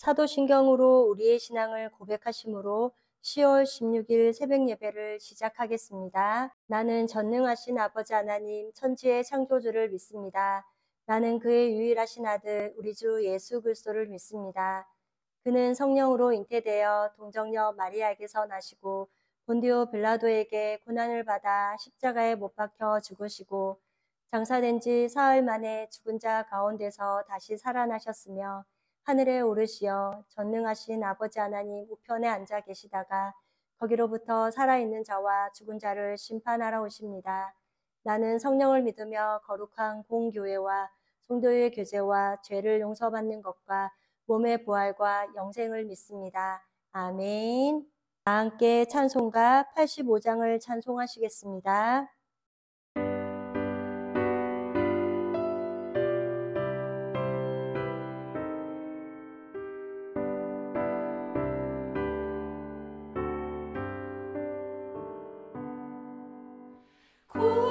사도신경으로 우리의 신앙을 고백하심으로 10월 16일 새벽 예배를 시작하겠습니다. 나는 전능하신 아버지 하나님 천지의 창조주를 믿습니다. 나는 그의 유일하신 아들 우리 주 예수 그리스도를 믿습니다. 그는 성령으로 잉태되어 동정녀 마리아에게서 나시고 본디오 빌라도에게 고난을 받아 십자가에 못 박혀 죽으시고 장사된 지 사흘 만에 죽은 자 가운데서 다시 살아나셨으며 하늘에 오르시어 전능하신 아버지 하나님 우편에 앉아 계시다가 거기로부터 살아있는 자와 죽은 자를 심판하러 오십니다. 나는 성령을 믿으며 거룩한 공교회와 성도의 교제와 죄를 용서받는 것과 몸의 부활과 영생을 믿습니다. 아멘. 다 함께 찬송가 85장을 찬송하시겠습니다.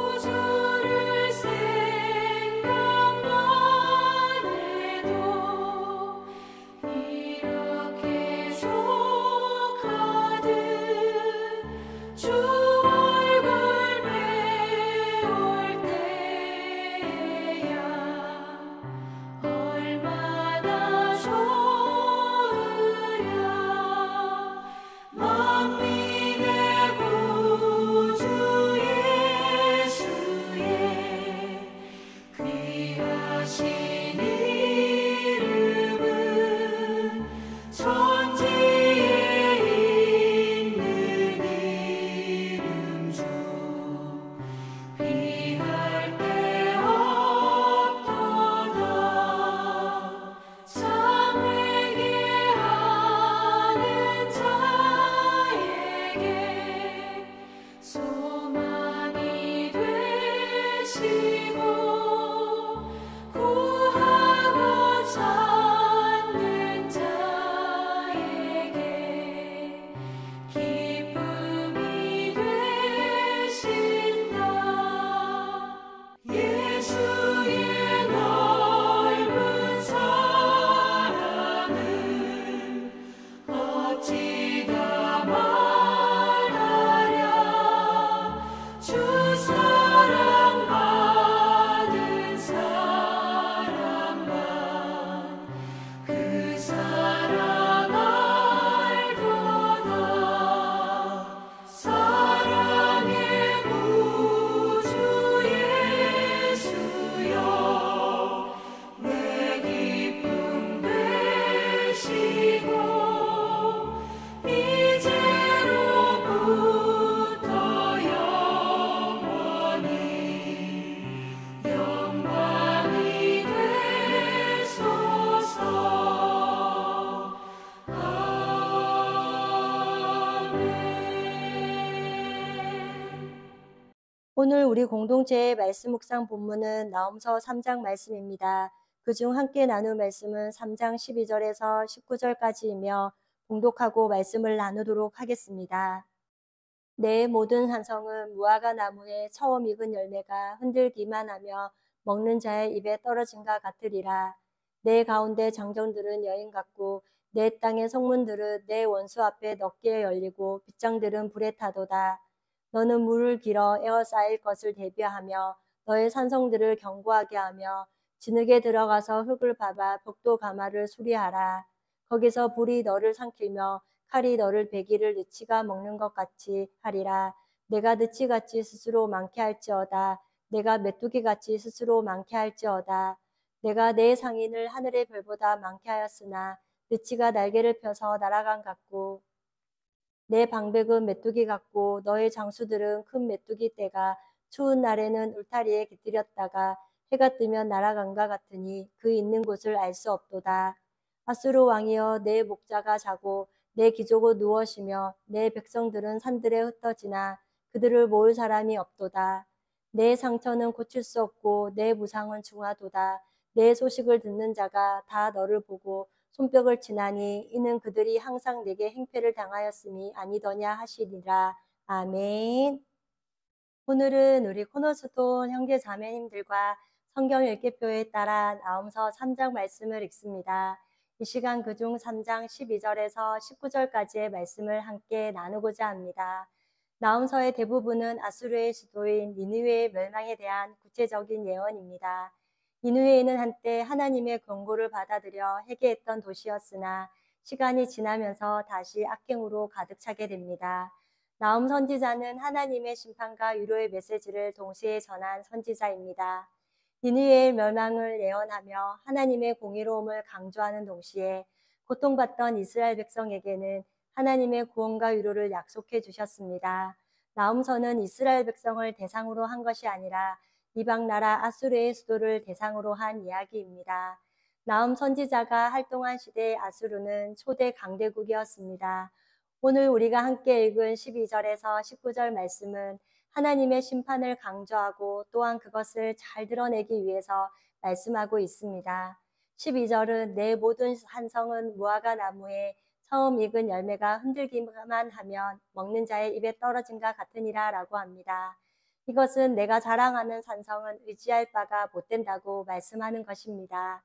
구주를 생각만 해도 이렇게 족하듯 주 얼굴 배울 때야 얼마나 좋으랴. 만민의 구주 예수의 귀하신 이름은 천지에 있는 이름 중 비할 데 없도다. 참 회개하는 자에게 소망이 되시고 구하고 찾는 자에게 기쁨이 되신다. 예수의 넓은 사랑을 어찌 다 말하랴. 주 사랑 받은 사람만 그 사랑 알도다. 사랑의 구주 예수여 내 기쁨 되시고 이제로부터 영원히 영광이 되소서. 아멘. 오늘 우리 공동체의 말씀 묵상 본문은 나홈서 3장 말씀입니다. 그중 함께 나눌 말씀은 3장 12절에서 19절까지이며 봉독하고 말씀을 나누도록 하겠습니다. 내 모든 산성은 무화과 나무에 처음 익은 열매가 흔들기만 하며 먹는 자의 입에 떨어진가 같으리라. 내 가운데 장정들은 여인 같고 내 땅의 성문들은 내 원수 앞에 넓게 열리고 빗장들은 불에 타도다. 너는 물을 길어 에워싸일 것을 대비하며 너의 산성들을 견고하게 하며 진흙에 들어가서 흙을 밟아 벽도 가마를 수리하라. 거기서 불이 너를 삼키며 칼이 너를 베기를 느치가 먹는 것 같이 하리라. 내가 느치같이 스스로 많게 할지어다. 내가 메뚜기같이 스스로 많게 할지어다. 내가 내 상인을 하늘의 별보다 많게 하였으나 느치가 날개를 펴서 날아간 같고 내 방백은 메뚜기 같고 너의 장수들은 큰 메뚜기 떼가 추운 날에는 울타리에 깃들였다가 해가 뜨면 날아간가 같으니 그 있는 곳을 알 수 없도다. 아수르 왕이여 내 목자가 자고 내 기족은 누워시며 내 백성들은 산들에 흩어지나 그들을 모을 사람이 없도다. 내 상처는 고칠 수 없고 내 무상은 중하도다. 내 소식을 듣는 자가 다 너를 보고 손뼉을 치나니 이는 그들이 항상 내게 행패를 당하였음이 아니더냐 하시리라. 아멘. 오늘은 우리 코너스톤 형제 자매님들과 성경 읽기표에 따라 나홈서 3장 말씀을 읽습니다. 이 시간 그중 3장 12절에서 19절까지의 말씀을 함께 나누고자 합니다. 나훔서의 대부분은 아수르의 수도인 니느웨의 멸망에 대한 구체적인 예언입니다. 니느웨는 한때 하나님의 권고를 받아들여 회개했던 도시였으나 시간이 지나면서 다시 악행으로 가득 차게 됩니다. 나훔 선지자는 하나님의 심판과 위로의 메시지를 동시에 전한 선지자입니다. 니느웨의 멸망을 예언하며 하나님의 공의로움을 강조하는 동시에 고통받던 이스라엘 백성에게는 하나님의 구원과 위로를 약속해 주셨습니다. 나훔서는 이스라엘 백성을 대상으로 한 것이 아니라 이방 나라 아수르의 수도를 대상으로 한 이야기입니다. 나훔 선지자가 활동한 시대의 아수르는 초대 강대국이었습니다. 오늘 우리가 함께 읽은 12절에서 19절 말씀은 하나님의 심판을 강조하고 또한 그것을 잘 드러내기 위해서 말씀하고 있습니다. 12절은 내 모든 산성은 무화과 나무에 처음 익은 열매가 흔들기만 하면 먹는 자의 입에 떨어진과 같으니라 라고 합니다. 이것은 내가 자랑하는 산성은 의지할 바가 못된다고 말씀하는 것입니다.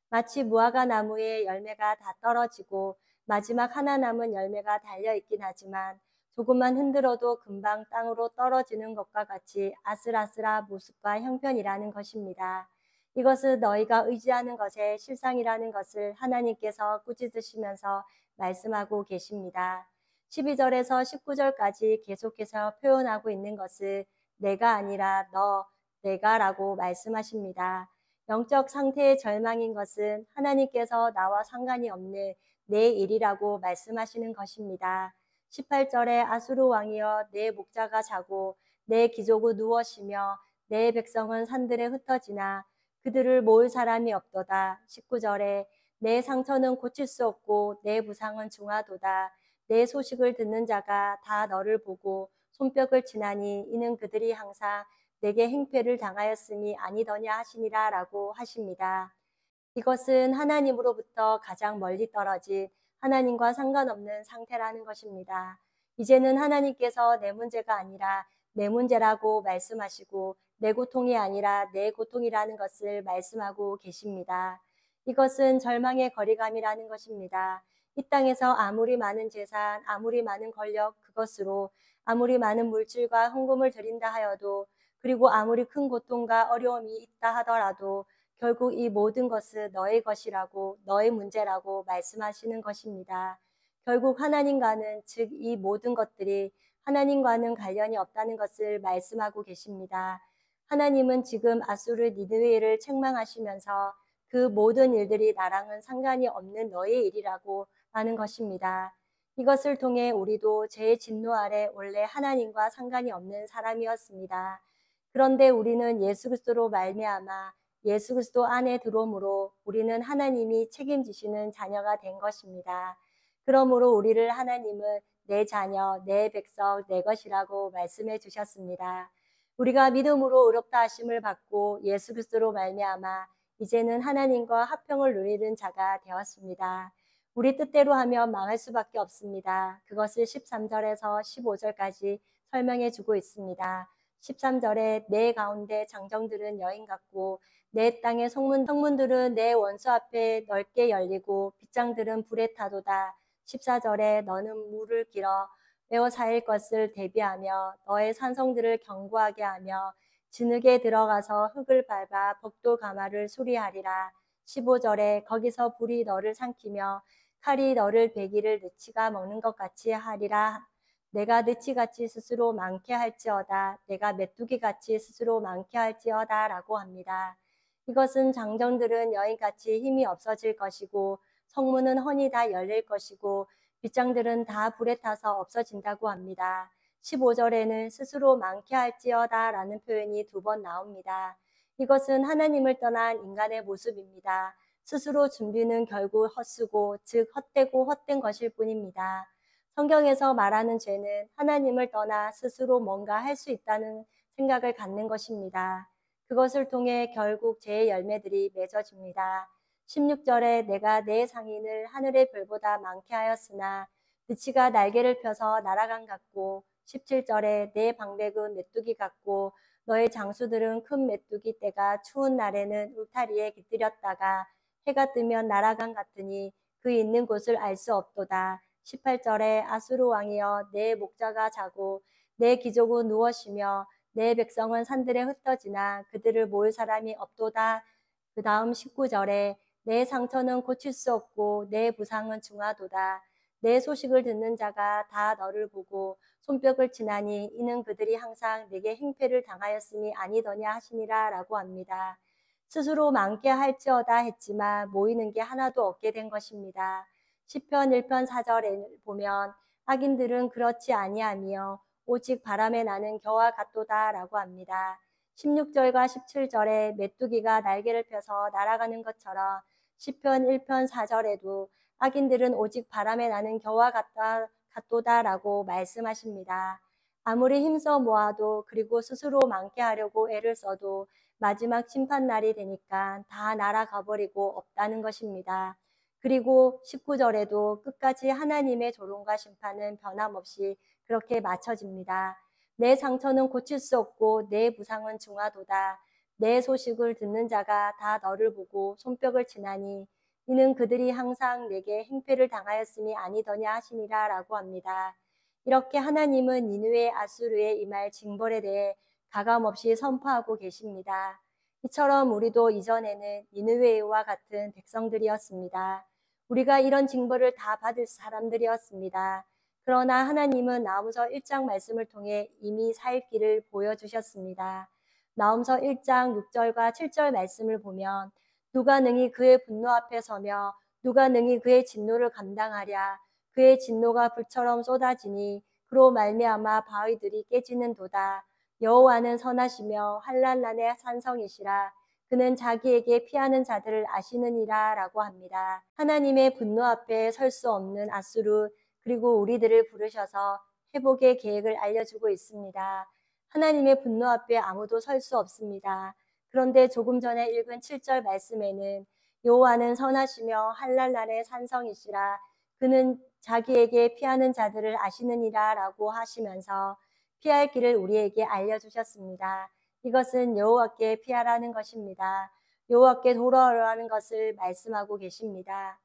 마치 무화과 나무에 열매가 다 떨어지고 마지막 하나 남은 열매가 달려있긴 하지만 조금만 흔들어도 금방 땅으로 떨어지는 것과 같이 아슬아슬한 모습과 형편이라는 것입니다. 이것은 너희가 의지하는 것의 실상이라는 것을 하나님께서 꾸짖으시면서 말씀하고 계십니다. 12절에서 19절까지 계속해서 표현하고 있는 것은 내가 아니라 너, 내가라고 말씀하십니다. 영적 상태의 절망인 것은 하나님께서 나와 상관이 없는 내 일이라고 말씀하시는 것입니다. 18절에 아수르 왕이여 내 목자가 자고 내 기족은 누워 쉬며 내 백성은 산들에 흩어지나 그들을 모을 사람이 없도다. 19절에 내 상처는 고칠 수 없고 내 부상은 중하도다. 내 소식을 듣는 자가 다 너를 보고 손뼉을 치나니 이는 그들이 항상 내게 행패를 당하였음이 아니더냐 하시니라 라고 하십니다. 이것은 하나님으로부터 가장 멀리 떨어진 하나님과 상관없는 상태라는 것입니다. 이제는 하나님께서 내 문제가 아니라 내 문제라고 말씀하시고 내 고통이 아니라 내 고통이라는 것을 말씀하고 계십니다. 이것은 절망의 거리감이라는 것입니다. 이 땅에서 아무리 많은 재산, 아무리 많은 권력, 그것으로 아무리 많은 물질과 헌금을 드린다 하여도 그리고 아무리 큰 고통과 어려움이 있다 하더라도 결국 이 모든 것은 너의 것이라고 너의 문제라고 말씀하시는 것입니다. 결국 하나님과는 즉 이 모든 것들이 하나님과는 관련이 없다는 것을 말씀하고 계십니다. 하나님은 지금 아수르 니느웨를 책망하시면서 그 모든 일들이 나랑은 상관이 없는 너의 일이라고 하는 것입니다. 이것을 통해 우리도 제 진노 아래 원래 하나님과 상관이 없는 사람이었습니다. 그런데 우리는 예수 그리스도로 말미암아 예수 그리스도 안에 들어옴으로 우리는 하나님이 책임지시는 자녀가 된 것입니다. 그러므로 우리를 하나님은 내 자녀, 내 백성, 내 것이라고 말씀해 주셨습니다. 우리가 믿음으로 의롭다 하심을 받고 예수 그리스도로 말미암아 이제는 하나님과 화평을 누리는 자가 되었습니다. 우리 뜻대로 하면 망할 수밖에 없습니다. 그것을 13절에서 15절까지 설명해 주고 있습니다. 13절에 내 가운데 장정들은 여인 같고 내 땅의 성문들은 내 원수 앞에 넓게 열리고 빗장들은 불에 타도다. 14절에 너는 물을 길어 메어 쌓일 것을 대비하며 너의 산성들을 견고하게 하며 진흙에 들어가서 흙을 밟아 벽돌 가마를 수리하리라. 15절에 거기서 불이 너를 삼키며 칼이 너를 베기를 느치가 먹는 것 같이 하리라. 내가 느치같이 스스로 많게 할지어다. 내가 메뚜기같이 스스로 많게 할지어다 라고 합니다. 이것은 장정들은 여인같이 힘이 없어질 것이고 성문은 훤히 다 열릴 것이고 빗장들은 다 불에 타서 없어진다고 합니다. 15절에는 스스로 많게 할지어다 라는 표현이 2번 나옵니다. 이것은 하나님을 떠난 인간의 모습입니다. 스스로 준비는 결국 헛수고 즉 헛되고 헛된 것일 뿐입니다. 성경에서 말하는 죄는 하나님을 떠나 스스로 뭔가 할 수 있다는 생각을 갖는 것입니다. 그것을 통해 결국 죄의 열매들이 맺어집니다. 16절에 내가 내 상인을 하늘의 별보다 많게 하였으나 느치가 날개를 펴서 날아간 같고 17절에 내 방백은 메뚜기 같고 너의 장수들은 큰 메뚜기 떼가 추운 날에는 울타리에 깃들였다가 해가 뜨면 날아간 같으니 그 있는 곳을 알 수 없도다. 18절에 아수르 왕이여 내 목자가 자고 내 기족은 누워쉬며 내 백성은 산들에 흩어지나 그들을 모을 사람이 없도다. 그 다음 19절에 내 상처는 고칠 수 없고 내 부상은 중하도다. 내 소식을 듣는 자가 다 너를 보고 손뼉을 치나니 이는 그들이 항상 내게 행패를 당하였음이 아니더냐 하시니라 라고 합니다. 스스로 많게 할지어다 했지만 모이는 게 하나도 없게 된 것입니다. 시편 1편 4절에 보면 악인들은 그렇지 아니하며 오직 바람에 나는 겨와 같도다 라고 합니다. 16절과 17절에 메뚜기가 날개를 펴서 날아가는 것처럼 시편 1편 4절에도 악인들은 오직 바람에 나는 겨와 같도다라고 말씀하십니다. 아무리 힘써 모아도 그리고 스스로 많게 하려고 애를 써도 마지막 심판날이 되니까 다 날아가 버리고 없다는 것입니다. 그리고 19절에도 끝까지 하나님의 조롱과 심판은 변함없이 그렇게 맞춰집니다. 내 상처는 고칠 수 없고 내 부상은 중하도다. 내 소식을 듣는 자가 다 너를 보고 손뼉을 치나니 이는 그들이 항상 내게 행패를 당하였음이 아니더냐 하시니라 라고 합니다. 이렇게 하나님은 니느웨 아수르에 임할 징벌에 대해 가감없이 선포하고 계십니다. 이처럼 우리도 이전에는 니느웨와 같은 백성들이었습니다. 우리가 이런 징벌을 다 받을 사람들이었습니다. 그러나 하나님은 나홈서 1장 말씀을 통해 이미 살 길을 보여주셨습니다. 나홈서 1장 6절과 7절 말씀을 보면 누가 능히 그의 분노 앞에 서며 누가 능히 그의 진노를 감당하랴. 그의 진노가 불처럼 쏟아지니 그로 말미암아 바위들이 깨지는도다. 여호와는 선하시며 환난날의 산성이시라. 그는 자기에게 피하는 자들을 아시느니라 라고 합니다. 하나님의 분노 앞에 설 수 없는 아수르 그리고 우리들을 부르셔서 회복의 계획을 알려주고 있습니다. 하나님의 분노 앞에 아무도 설 수 없습니다. 그런데 조금 전에 읽은 7절 말씀에는 여호와는 선하시며 환난날의 산성이시라. 그는 자기에게 피하는 자들을 아시느니라 라고 하시면서 피할 길을 우리에게 알려주셨습니다. 이것은 여호와께 피하라는 것입니다. 여호와께 돌아오라는 것을 말씀하고 계십니다.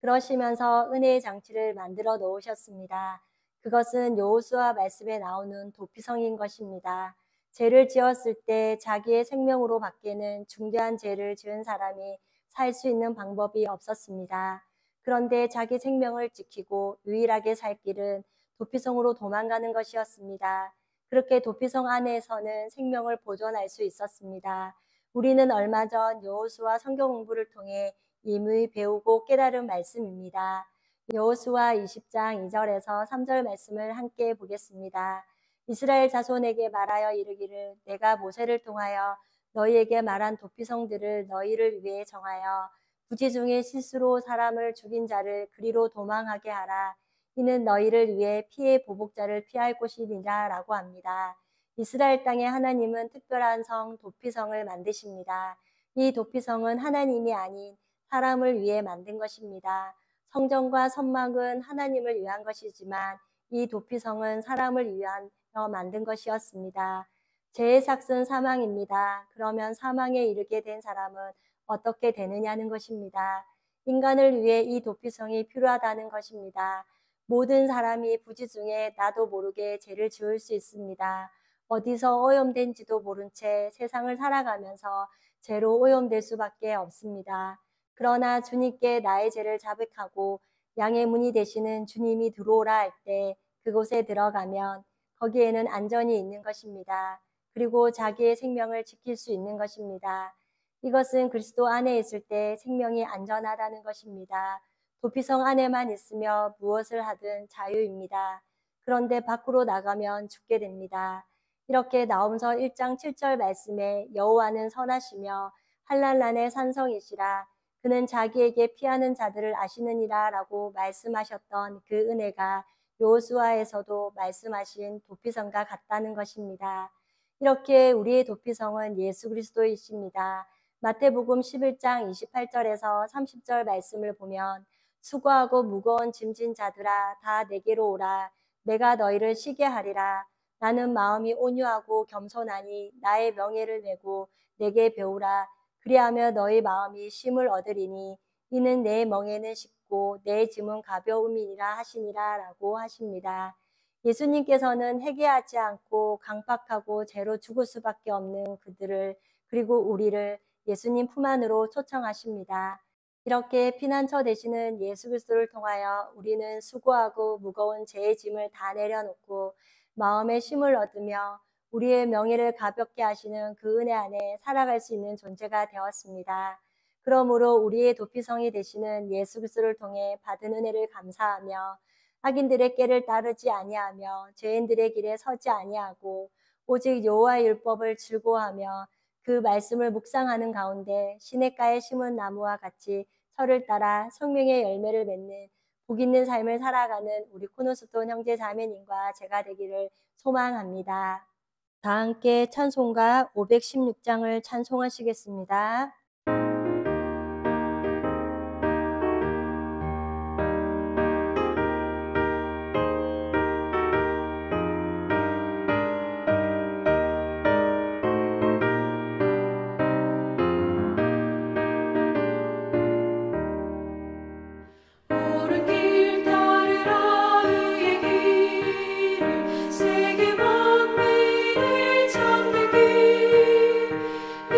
그러시면서 은혜의 장치를 만들어 놓으셨습니다. 그것은 여호수아 말씀에 나오는 도피성인 것입니다. 죄를 지었을 때 자기의 생명으로 밖에는 중대한 죄를 지은 사람이 살 수 있는 방법이 없었습니다. 그런데 자기 생명을 지키고 유일하게 살 길은 도피성으로 도망가는 것이었습니다. 그렇게 도피성 안에서는 생명을 보존할 수 있었습니다. 우리는 얼마 전 여호수아 성경 공부를 통해 이미 배우고 깨달은 말씀입니다. 여호수아 20장 2절에서 3절 말씀을 함께 보겠습니다. 이스라엘 자손에게 말하여 이르기를 내가 모세를 통하여 너희에게 말한 도피성들을 너희를 위해 정하여 부지 중에 실수로 사람을 죽인 자를 그리로 도망하게 하라. 이는 너희를 위해 피해 보복자를 피할 곳이니라 라고 합니다. 이스라엘 땅에 하나님은 특별한 성 도피성을 만드십니다. 이 도피성은 하나님이 아닌 사람을 위해 만든 것입니다. 성전과 성막은 하나님을 위한 것이지만 이 도피성은 사람을 위하여 만든 것이었습니다. 죄의 삭은 사망입니다. 그러면 사망에 이르게 된 사람은 어떻게 되느냐는 것입니다. 인간을 위해 이 도피성이 필요하다는 것입니다. 모든 사람이 부지 중에 나도 모르게 죄를 지을 수 있습니다. 어디서 오염된지도 모른 채 세상을 살아가면서 죄로 오염될 수밖에 없습니다. 그러나 주님께 나의 죄를 자백하고 양의 문이 되시는 주님이 들어오라 할 때 그곳에 들어가면 거기에는 안전이 있는 것입니다. 그리고 자기의 생명을 지킬 수 있는 것입니다. 이것은 그리스도 안에 있을 때 생명이 안전하다는 것입니다. 도피성 안에만 있으며 무엇을 하든 자유입니다. 그런데 밖으로 나가면 죽게 됩니다. 이렇게 나홈서 1장 7절 말씀에 여호와는 선하시며 환난날의 산성이시라. 그는 자기에게 피하는 자들을 아시느니라 라고 말씀하셨던 그 은혜가 여호수아에서도 말씀하신 도피성과 같다는 것입니다. 이렇게 우리의 도피성은 예수 그리스도이십니다. 마태복음 11장 28절에서 30절 말씀을 보면 수고하고 무거운 짐진 자들아 다 내게로 오라. 내가 너희를 쉬게 하리라. 나는 마음이 온유하고 겸손하니 나의 명예를 메고 내게 배우라. 그리하며 너희 마음이 쉼을 얻으리니 이는 내 멍에는 무겁고 내 짐은 가벼움이니라 하시니라 라고 하십니다. 예수님께서는 회개하지 않고 강팍하고 죄로 죽을 수밖에 없는 그들을 그리고 우리를 예수님 품 안으로 초청하십니다. 이렇게 피난처 되시는 예수 그리스도를 통하여 우리는 수고하고 무거운 죄의 짐을 다 내려놓고 마음의 쉼을 얻으며 우리의 명예를 가볍게 하시는 그 은혜 안에 살아갈 수 있는 존재가 되었습니다. 그러므로 우리의 도피성이 되시는 예수 그리스도를 통해 받은 은혜를 감사하며 악인들의 꾀를 따르지 아니하며 죄인들의 길에 서지 아니하고 오직 여호와의 율법을 즐거워하며 그 말씀을 묵상하는 가운데 시냇가에 심은 나무와 같이 철을 따라 생명의 열매를 맺는 복 있는 삶을 살아가는 우리 코너스톤 형제 자매님과 제가 되기를 소망합니다. 다 함께 찬송가 516장을 찬송하시겠습니다. 옳은 길 따르라 의의 길을 세계 만민을 찾는 길 이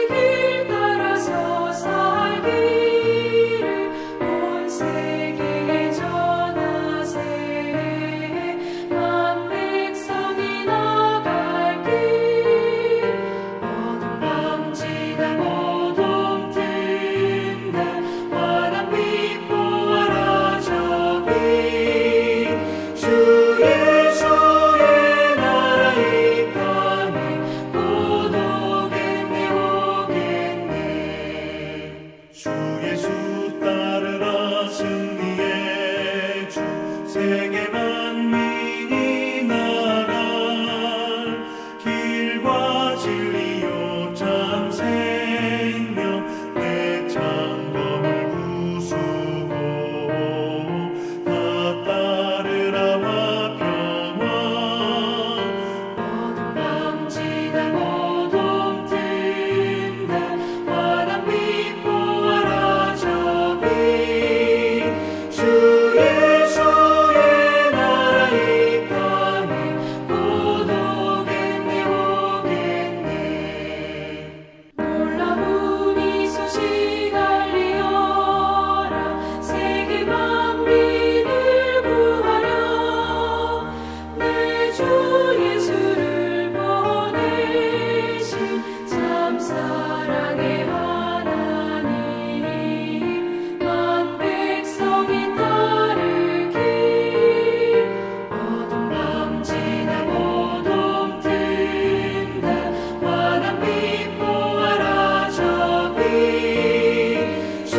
길 따라서 살기를 온 세계에 전하세 만 백성이 나갈 길 어둠 밤지나 모동 든다 환한 빛 보아라 저기 주 예수의 나라 이 땅에 곧 오겠네 오겠네 주 예수 따르라 승리의 주 세계 만민이 나갈 길과 진리요 참 생명 내 창검을 부수고 다 따르라와 평화 어둠 밤지나 모동 든다 환한 빛 보아라 저기 주 예수의 나라 이 땅에 곧 오겠네 오겠네 놀라운 이 소식 알리어라 세계 만민을 구하려 내 주 예수를 보내신 참 사랑의 하나님 만 백성이 따를 길 어둠 밤지나 모동 든다 환한 빛 보아라 저기 주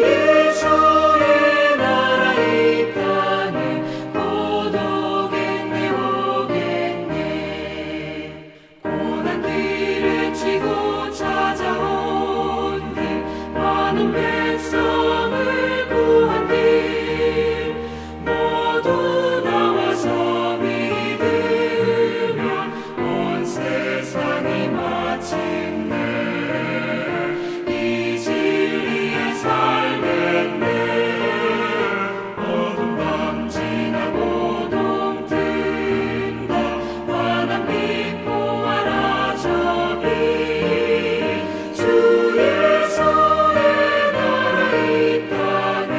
예수의 나라 이 땅에 곧 오겠네 오겠네 고난 길을 치고 찾아온 길 많은 백성을 구한 길 모두 나와서 믿으면 온 세상이 마침내 이 진리에 살겠네 어둠 밤지나 모동 든다 환한 빛 보아라 저기 주 예수의 나라 이 땅에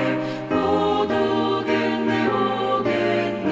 곧 오겠네 오겠네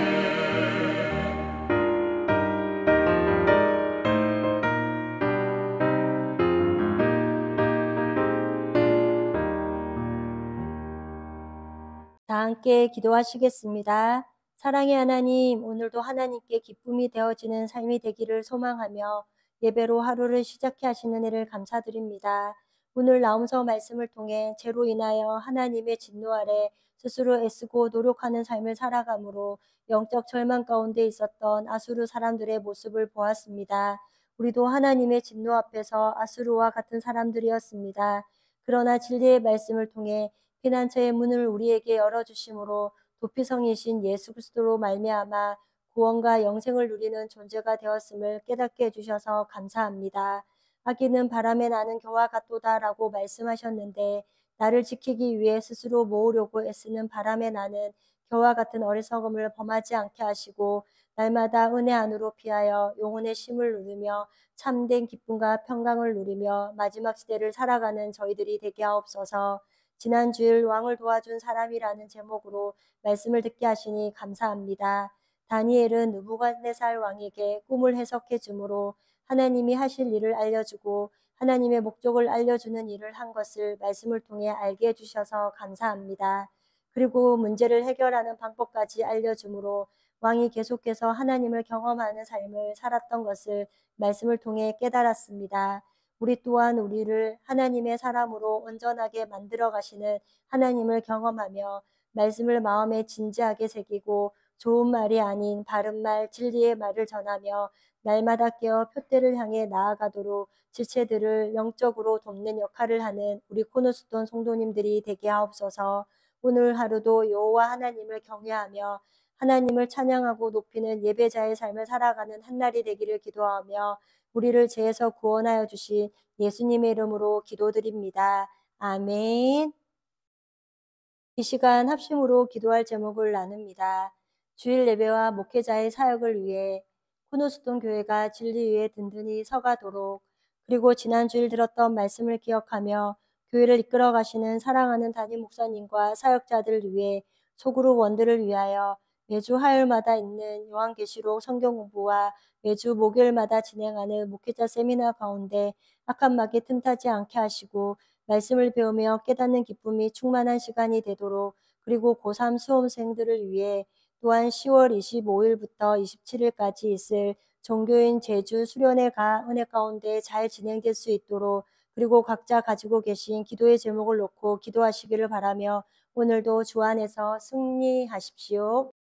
다 함께 기도하시겠습니다. 사랑의 하나님, 오늘도 하나님께 기쁨이 되어지는 삶이 되기를 소망하며 예배로 하루를 시작해 하시는 은혜를 감사드립니다. 오늘 나홈서 말씀을 통해 죄로 인하여 하나님의 진노 아래 스스로 애쓰고 노력하는 삶을 살아감으로 영적 절망 가운데 있었던 아수르 사람들의 모습을 보았습니다. 우리도 하나님의 진노 앞에서 아수르와 같은 사람들이었습니다. 그러나 진리의 말씀을 통해 피난처의 문을 우리에게 열어주심으로 도피성이신 예수 그리스도로 말미암아 구원과 영생을 누리는 존재가 되었음을 깨닫게 해주셔서 감사합니다. 악인은 바람에 나는 겨와 같도다라고 말씀하셨는데 나를 지키기 위해 스스로 모으려고 애쓰는 바람에 나는 겨와 같은 어리석음을 범하지 않게 하시고 날마다 은혜 안으로 피하여 영혼의 쉼을 누리며 참된 기쁨과 평강을 누리며 마지막 시대를 살아가는 저희들이 되게 하옵소서. 지난 주일 왕을 도와준 사람이라는 제목으로 말씀을 듣게 하시니 감사합니다. 다니엘은 느부갓네살 왕에게 꿈을 해석해 주므로 하나님이 하실 일을 알려주고 하나님의 목적을 알려주는 일을 한 것을 말씀을 통해 알게 해주셔서 감사합니다. 그리고 문제를 해결하는 방법까지 알려주므로 왕이 계속해서 하나님을 경험하는 삶을 살았던 것을 말씀을 통해 깨달았습니다. 우리 또한 우리를 하나님의 사람으로 온전하게 만들어 가시는 하나님을 경험하며 말씀을 마음에 진지하게 새기고 좋은 말이 아닌 바른 말, 진리의 말을 전하며 날마다 깨어 표대를 향해 나아가도록 지체들을 영적으로 돕는 역할을 하는 우리 코너스톤 성도님들이 되게 하옵소서. 오늘 하루도 여호와 하나님을 경외하며 하나님을 찬양하고 높이는 예배자의 삶을 살아가는 한날이 되기를 기도하며 우리를 죄에서 구원하여 주신 예수님의 이름으로 기도드립니다. 아멘. 이 시간 합심으로 기도할 제목을 나눕니다. 주일 예배와 목회자의 사역을 위해 코너스톤 교회가 진리 위에 든든히 서가도록 그리고 지난 주일 들었던 말씀을 기억하며 교회를 이끌어 가시는 사랑하는 담임 목사님과 사역자들을 위해 소그룹 원들을 위하여 매주 화요일마다 있는 요한계시록 성경 공부와 매주 목요일마다 진행하는 목회자 세미나 가운데 악한 마귀 틈타지 않게 하시고 말씀을 배우며 깨닫는 기쁨이 충만한 시간이 되도록 그리고 고3 수험생들을 위해 또한 10월 25일부터 27일까지 있을 종교인 제주 수련회 가 은혜 가운데 잘 진행될 수 있도록 그리고 각자 가지고 계신 기도의 제목을 놓고 기도하시기를 바라며 오늘도 주 안에서 승리하십시오.